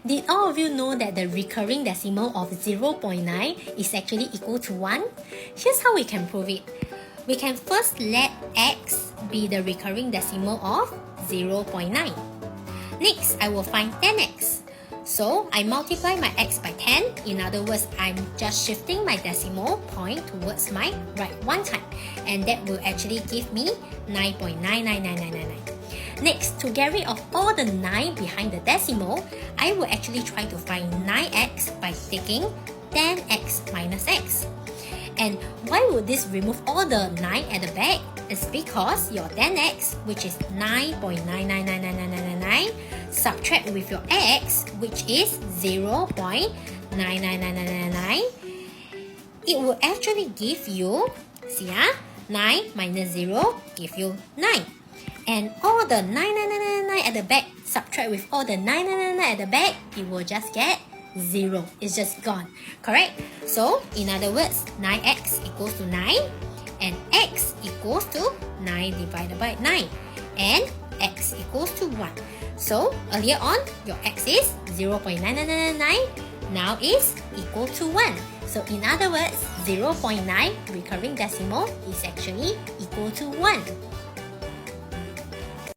Did all of you know that the recurring decimal of 0.9 is actually equal to 1? Here's how we can prove it. We can first let x be the recurring decimal of 0.9. Next, I will find 10x. So, I multiply my x by 10. In other words, I'm just shifting my decimal point towards my right one time. And that will actually give me 9.99999. Next, to get rid of all the 9 behind the decimal, I will actually try to find 9x by taking 10x minus x. And why would this remove all the 9 at the back? It's because your 10x, which is 9.999999, subtract with your x, which is 0.99999, it will actually give you, see 9 minus 0 give you 9. And all the 99999 at the back, subtract with all the 999 at the back, you will just get 0. It's just gone. Correct? So, in other words, 9x equals to 9 and x equals to 9 divided by 9 and x equals to 1. So, earlier on, your x is 0.9999, now is equal to 1. So, in other words, 0.9 recurring decimal is actually equal to 1.